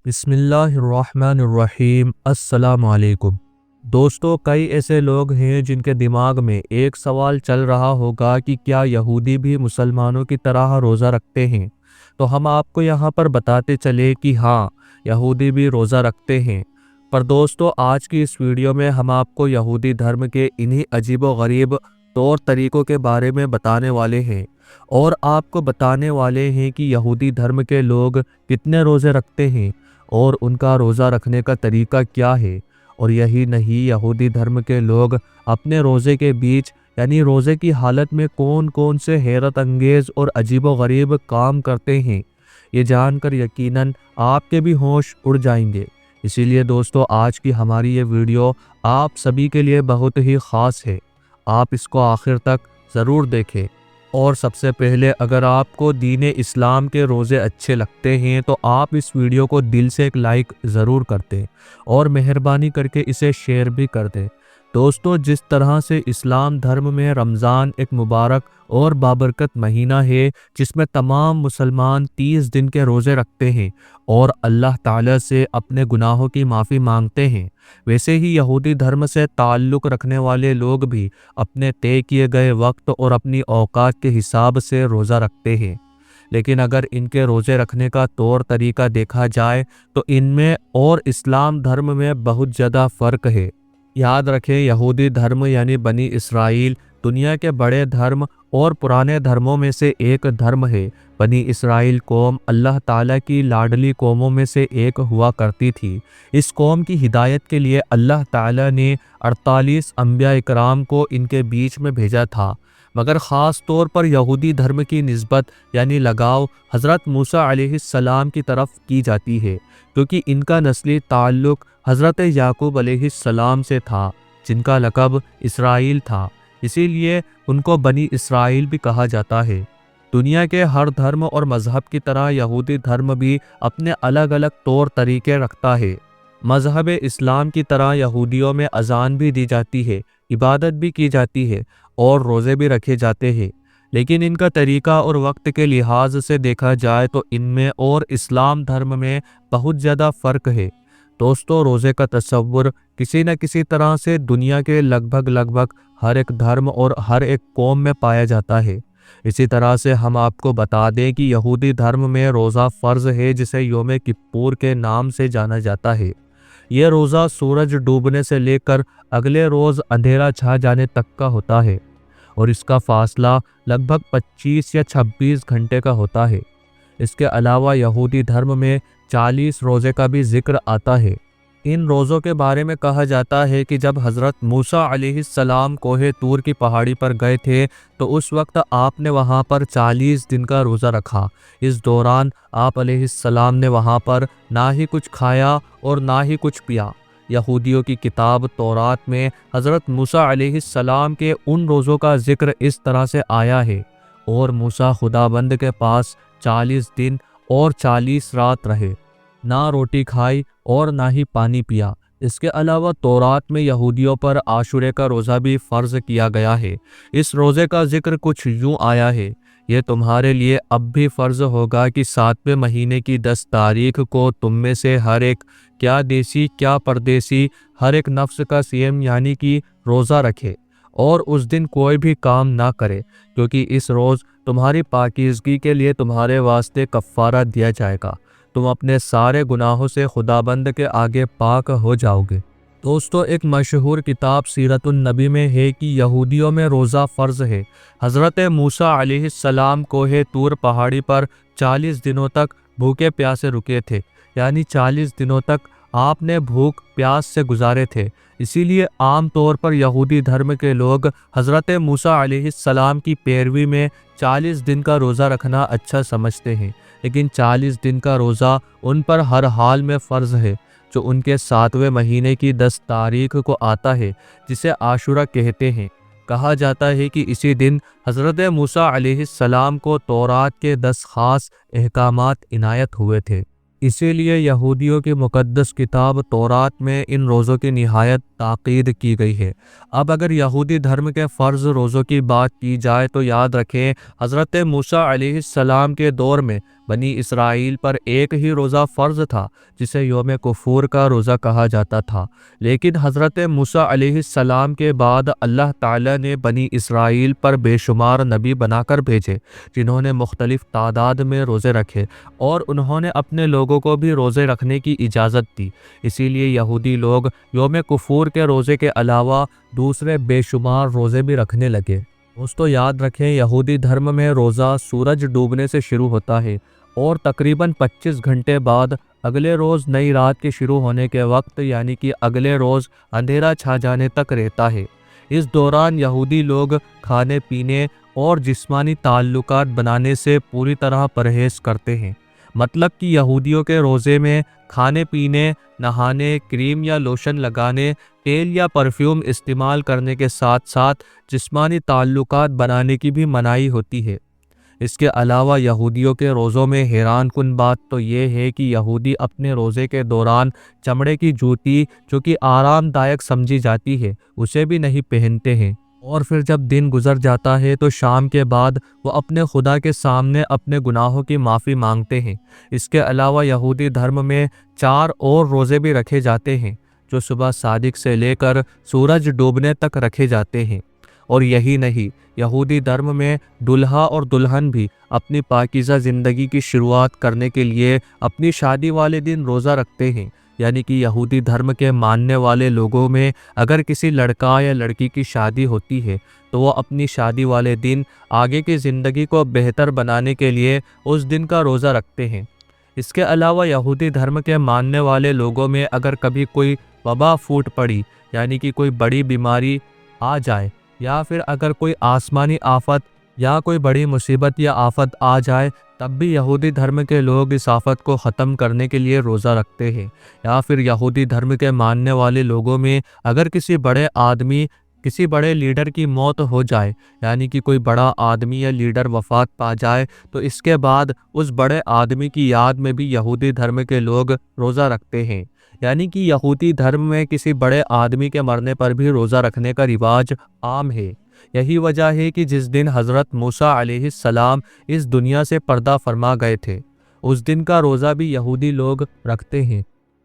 बिस्मिल्लाहिर्रहमानिर्रहीम। अस्सलाम वालेकुम। दोस्तों, कई ऐसे लोग हैं जिनके दिमाग में एक सवाल चल रहा होगा कि क्या यहूदी भी मुसलमानों की तरह रोज़ा रखते हैं। तो हम आपको यहाँ पर बताते चले कि हाँ, यहूदी भी रोज़ा रखते हैं। पर दोस्तों, आज की इस वीडियो में हम आपको यहूदी धर्म के इन्हीं अजीबो-गरीब तौर तरीक़ों के बारे में बताने वाले हैं और आपको बताने वाले हैं कि यहूदी धर्म के लोग कितने रोज़े रखते हैं और उनका रोज़ा रखने का तरीका क्या है। और यही नहीं, यहूदी धर्म के लोग अपने रोज़े के बीच यानी रोज़े की हालत में कौन कौन से हैरत अंगेज़ और अजीबो-गरीब काम करते हैं, ये जानकर यकीनन आपके भी होश उड़ जाएंगे। इसीलिए दोस्तों, आज की हमारी ये वीडियो आप सभी के लिए बहुत ही ख़ास है। आप इसको आखिर तक ज़रूर देखें। और सबसे पहले, अगर आपको दीन इस्लाम के रोज़े अच्छे लगते हैं तो आप इस वीडियो को दिल से एक लाइक ज़रूर कर दें और मेहरबानी करके इसे शेयर भी कर दें। दोस्तों, जिस तरह से इस्लाम धर्म में रमज़ान एक मुबारक और बाबरकत महीना है जिसमें तमाम मुसलमान 30 दिन के रोज़े रखते हैं और अल्लाह ताला से अपने गुनाहों की माफ़ी मांगते हैं, वैसे ही यहूदी धर्म से ताल्लुक़ रखने वाले लोग भी अपने तय किए गए वक्त और अपनी औकात के हिसाब से रोज़ा रखते हैं। लेकिन अगर इनके रोज़े रखने का तौर तरीका देखा जाए तो इनमें और इस्लाम धर्म में बहुत ज़्यादा फ़र्क है। याद रखें, यहूदी धर्म यानी बनी इसराइल दुनिया के बड़े धर्म और पुराने धर्मों में से एक धर्म है। बनी इसराइल कौम अल्लाह ताला की लाडली कौमों में से एक हुआ करती थी। इस कौम की हिदायत के लिए अल्लाह ताला ने 48 अंबिया इकराम को इनके बीच में भेजा था, मगर ख़ास तौर पर यहूदी धर्म की निस्बत यानी लगाव हज़रत मूसा अलैहिस्सलाम की तरफ की जाती है, क्योंकि इनका नस्ली ताल्लुक़ हज़रत याकूब अलैहिस्सलाम से था, जिनका लक़ब इसराइल था। इसीलिए उनको बनी इसराइल भी कहा जाता है। दुनिया के हर धर्म और मज़हब की तरह यहूदी धर्म भी अपने अलग अलग तौर तरीके रखता है। मज़हब इस्लाम की तरह यहूदियों में अज़ान भी दी जाती है, इबादत भी की जाती है और रोज़े भी रखे जाते हैं। लेकिन इनका तरीका और वक्त के लिहाज से देखा जाए तो इनमें और इस्लाम धर्म में बहुत ज़्यादा फ़र्क है। दोस्तों, रोज़े का तसव्वुर किसी न किसी तरह से दुनिया के लगभग हर एक धर्म और हर एक कौम में पाया जाता है। इसी तरह से हम आपको बता दें कि यहूदी धर्म में रोज़ा फ़र्ज़ है, जिसे योम किप्पूर के नाम से जाना जाता है। यह रोज़ा सूरज डूबने से लेकर अगले रोज़ अंधेरा छा जाने तक का होता है और इसका फासला लगभग 25 या 26 घंटे का होता है। इसके अलावा यहूदी धर्म में 40 रोज़े का भी जिक्र आता है। इन रोज़ों के बारे में कहा जाता है कि जब हज़रत मूसा अलैहिस्सलाम कोहे तूर की पहाड़ी पर गए थे तो उस वक्त आपने वहाँ पर 40 दिन का रोज़ा रखा। इस दौरान आप अलैहिस्सलाम ने वहाँ पर ना ही कुछ खाया और ना ही कुछ पिया। यहूदियों की किताब तौरात में हज़रत मूसा अलैहिस्सलाम के उन रोज़ों का जिक्र इस तरह से आया है, और मूसा खुदाबंद के पास 40 दिन और 40 रात रहे, ना रोटी खाई और ना ही पानी पिया। इसके अलावा तौरात में यहूदियों पर आशूरे का रोज़ा भी फ़र्ज़ किया गया है। इस रोज़े का जिक्र कुछ यूँ आया है, ये तुम्हारे लिए अब भी फ़र्ज़ होगा कि 7वें महीने की 10 तारीख को तुम में से हर एक, क्या देसी क्या परदेसी, हर एक नफ्स का सियम यानी कि रोज़ा रखे और उस दिन कोई भी काम ना करे, क्योंकि इस रोज़ तुम्हारी पाकीज़गी के लिए तुम्हारे वास्ते कफ़ारा दिया जाएगा। तुम अपने सारे गुनाहों से खुदाबंद के आगे पाक हो जाओगे। दोस्तों, एक मशहूर किताब सीरतुन नबी में है कि यहूदियों में रोज़ा फ़र्ज़ है। हज़रत मूसा अलैहिस्सलाम कोहे तूर पहाड़ी पर 40 दिनों तक भूखे प्यासे रुके थे, यानी 40 दिनों तक आपने भूख प्यास से गुजारे थे। इसीलिए आम तौर पर यहूदी धर्म के लोग हज़रत मूसा अलैहिस्सलाम की पैरवी में 40 दिन का रोज़ा रखना अच्छा समझते हैं। लेकिन 40 दिन का रोज़ा उन पर हर हाल में फ़र्ज़ है, जो उनके 7वें महीने की 10 तारीख को आता है, जिसे आशूरा कहते हैं। कहा जाता है कि इसी दिन हज़रत मूसा अलैहिस्सलाम को तौरात के 10 ख़ास अहकामात इनायत हुए थे। इसीलिए यहूदियों की मुक़द्दस किताब तौरात में इन रोज़ों की निहायत ताक़ीद की गई है। अब अगर यहूदी धर्म के फ़र्ज़ रोज़ों की बात की जाए तो याद रखें, हज़रत मूसा अलैहिस्सलाम के दौर में بنی اسرائیل پر ایک ہی روزہ فرض تھا جسے یوم کفور کا روزہ کہا جاتا تھا، لیکن حضرت موسیٰ علیہ السلام کے بعد اللہ تعالیٰ نے بنی اسرائیل پر بے شمار نبی بنا کر بھیجے جنہوں نے مختلف تعداد میں روزے رکھے، اور انہوں نے اپنے لوگوں کو بھی روزے رکھنے کی اجازت دی۔ اسی لیے یہودی لوگ یوم کفور کے روزے کے علاوہ دوسرے بے شمار روزے بھی رکھنے لگے۔ دوستو یاد رکھیں، یہودی دھرم میں روزہ سورج ڈوبنے سے شروع ہوتا ہے اور تقریباً 25 گھنٹے بعد اگلے روز نئی رات کے شروع ہونے کے وقت یعنی کہ اگلے روز اندھیرا چھا جانے تک رہتا ہے۔ اس دوران یہودی لوگ کھانے پینے اور جسمانی تعلقات بنانے سے پوری طرح پرہیز کرتے ہیں۔ مطلب کہ یہودیوں کے روزے میں کھانے پینے، نہانے، کریم یا لوشن لگانے، تیل یا پرفیوم استعمال کرنے کے ساتھ ساتھ جسمانی تعلقات بنانے کی بھی مناہی ہوتی ہے۔ اس کے علاوہ یہودیوں کے روزوں میں حیران کن بات تو یہ ہے کہ یہودی اپنے روزے کے دوران چمڑے کی جوتی جو کہ آرام دائق سمجھی جاتی ہے اسے بھی نہیں پہنتے ہیں، اور پھر جب دن گزر جاتا ہے تو شام کے بعد وہ اپنے خدا کے سامنے اپنے گناہوں کی معافی مانگتے ہیں۔ اس کے علاوہ یہودی دھرم میں 4 اور روزے بھی رکھے جاتے ہیں جو صبح صادق سے لے کر سورج ڈوبنے تک رکھے جاتے ہیں۔ اور یہی نہیں، یہودی دھرم میں دلہا اور دلہن بھی اپنی پاکیزہ زندگی کی شروعات کرنے کے لیے اپنی شادی والے دن روزہ رکھتے ہیں۔ یعنی کہ یہودی دھرم کے ماننے والے لوگوں میں اگر کسی لڑکا یا لڑکی کی شادی ہوتی ہے تو وہ اپنی شادی والے دن آگے کی زندگی کو بہتر بنانے کے لیے اس دن کا روزہ رکھتے ہیں۔ اس کے علاوہ یہودی دھرم کے ماننے والے لوگوں میں اگر کبھی کوئی وبا پھوٹ پڑی یعنی کہ کوئی بڑی بیماری آ جائے، یا پھر اگر کوئی آسمانی آفت یا کوئی بڑی مصیبت یا آفت آ جائے، تب بھی یہودی دھرم کے لوگ اس آفت کو ختم کرنے کے لیے روزہ رکھتے ہیں۔ یا پھر یہودی دھرم کے ماننے والے لوگوں میں اگر کسی بڑے آدمی، کسی بڑے لیڈر کی موت ہو جائے، یعنی کہ کوئی بڑا آدمی یا لیڈر وفات پا جائے، تو اس کے بعد اس بڑے آدمی کی یاد میں بھی یہودی دھرم کے لوگ روزہ رکھتے ہیں۔ یعنی کہ یہودی دھرم میں کسی بڑے آدمی کے مرنے پر بھی روزہ رکھنے کا رواج عام ہے۔ یہی وجہ ہے کہ جس دن حضرت موسیٰ علیہ السلام اس دنیا سے پردہ فرما گئے تھے اس دن کا روزہ بھی یہودی لوگ رکھتے ہیں۔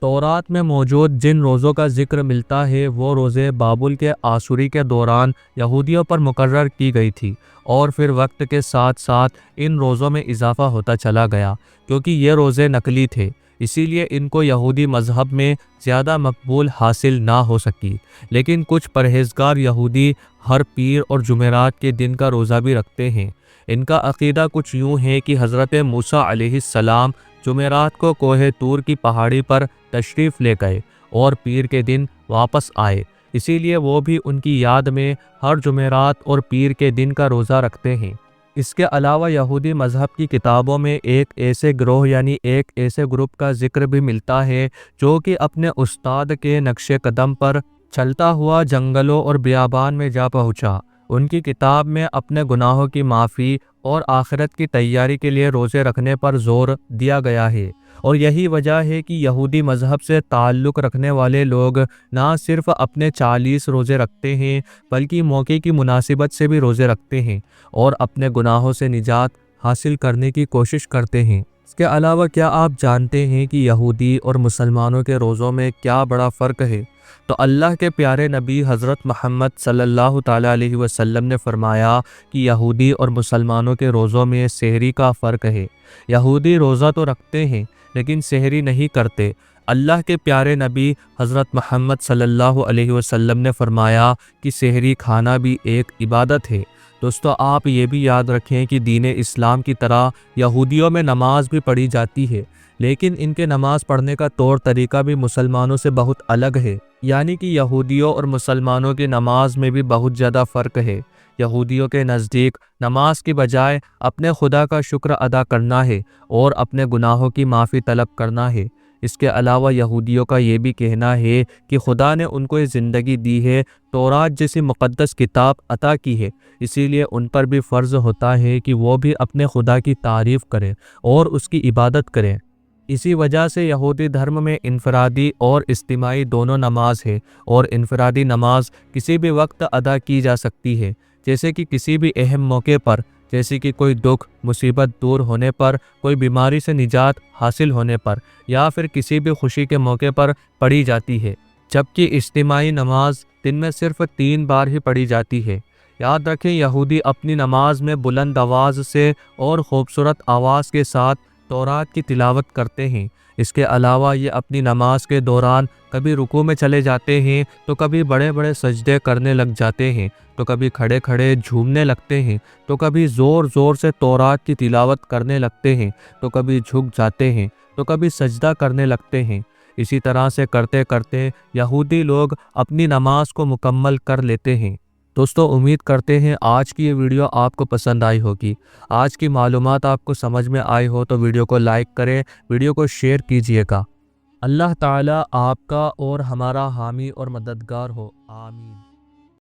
تورات میں موجود جن روزوں کا ذکر ملتا ہے وہ روزے بابل کے عاشوری کے دوران یہودیوں پر مقرر کی گئی تھی، اور پھر وقت کے ساتھ ساتھ ان روزوں میں اضافہ ہوتا چلا گیا کیونکہ یہ روزے نقلی تھے، اسی لیے ان کو یہودی مذہب میں زیادہ مقبول حاصل نہ ہو سکی۔ لیکن کچھ پرہیزگار یہودی ہر پیر اور جمعرات کے دن کا روزہ بھی رکھتے ہیں۔ ان کا عقیدہ کچھ یوں ہے کہ حضرت موسیٰ علیہ السلام جمعرات کو کوہ طور کی پہاڑی پر تشریف لے گئے اور پیر کے دن واپس آئے، اسی لیے وہ بھی ان کی یاد میں ہر جمعرات اور پیر کے دن کا روزہ رکھتے ہیں۔ اس کے علاوہ یہودی مذہب کی کتابوں میں ایک ایسے گروہ یعنی ایک ایسے گروپ کا ذکر بھی ملتا ہے جو کہ اپنے استاد کے نقش قدم پر چلتا ہوا جنگلوں اور بیابان میں جا پہنچا۔ ان کی کتاب میں اپنے گناہوں کی معافی اور آخرت کی تیاری کے لیے روزے رکھنے پر زور دیا گیا ہے، اور یہی وجہ ہے کہ یہودی مذہب سے تعلق رکھنے والے لوگ نہ صرف اپنے 40 روزے رکھتے ہیں بلکہ موقع کی مناسبت سے بھی روزے رکھتے ہیں اور اپنے گناہوں سے نجات حاصل کرنے کی کوشش کرتے ہیں۔ اس کے علاوہ کیا آپ جانتے ہیں کہ یہودی اور مسلمانوں کے روزوں میں کیا بڑا فرق ہے؟ تو اللہ کے پیارے نبی حضرت محمد صلی اللہ تعالیٰ علیہ وسلم نے فرمایا کہ یہودی اور مسلمانوں کے روزوں میں سحری کا فرق ہے۔ یہودی روزہ تو رکھتے ہیں لیکن سحری نہیں کرتے۔ اللہ کے پیارے نبی حضرت محمد صلی اللہ علیہ وسلم نے فرمایا کہ سحری کھانا بھی ایک عبادت ہے۔ دوستو آپ یہ بھی یاد رکھیں کہ دین اسلام کی طرح یہودیوں میں نماز بھی پڑھی جاتی ہے، لیکن ان کے نماز پڑھنے کا طور طریقہ بھی مسلمانوں سے بہت الگ ہے۔ یعنی کہ یہودیوں اور مسلمانوں کی نماز میں بھی بہت زیادہ فرق ہے۔ یہودیوں کے نزدیک نماز کی بجائے اپنے خدا کا شکر ادا کرنا ہے اور اپنے گناہوں کی معافی طلب کرنا ہے۔ اس کے علاوہ یہودیوں کا یہ بھی کہنا ہے کہ خدا نے ان کو یہ زندگی دی ہے، تورات جیسی مقدس کتاب عطا کی ہے، اسی لیے ان پر بھی فرض ہوتا ہے کہ وہ بھی اپنے خدا کی تعریف کریں اور اس کی عبادت کریں۔ اسی وجہ سے یہودی دھرم میں انفرادی اور اجتماعی دونوں نماز ہے، اور انفرادی نماز کسی بھی وقت ادا کی جا سکتی ہے، جیسے کہ کسی بھی اہم موقع پر، जैसे कि कोई दुख मुसीबत दूर होने पर, कोई बीमारी से निजात हासिल होने पर या फिर किसी भी खुशी के मौके पर पढ़ी जाती है, जबकि इज्तिमाई नमाज दिन में सिर्फ 3 बार ही पढ़ी जाती है। याद रखें, यहूदी अपनी नमाज में बुलंद आवाज़ से और खूबसूरत आवाज़ के साथ तौरात की तिलावत करते हैं। इसके अलावा ये अपनी नमाज के दौरान कभी रुकू में चले जाते हैं, तो कभी बड़े बड़े सजदे करने लग जाते हैं, तो कभी खड़े खड़े झूमने लगते हैं, तो कभी ज़ोर ज़ोर से तौरात की तिलावत करने लगते हैं, तो कभी झुक जाते हैं, तो कभी सजदा करने लगते हैं। इसी तरह से करते करते यहूदी लोग अपनी नमाज को मुकम्मल कर लेते हैं। दोस्तों, उम्मीद करते हैं आज की ये वीडियो आपको पसंद आई होगी। आज की मालूमात आपको समझ में आई हो तो वीडियो को लाइक करें, वीडियो को शेयर कीजिएगा। अल्लाह ताला आपका और हमारा हामी और मददगार हो। आमीन।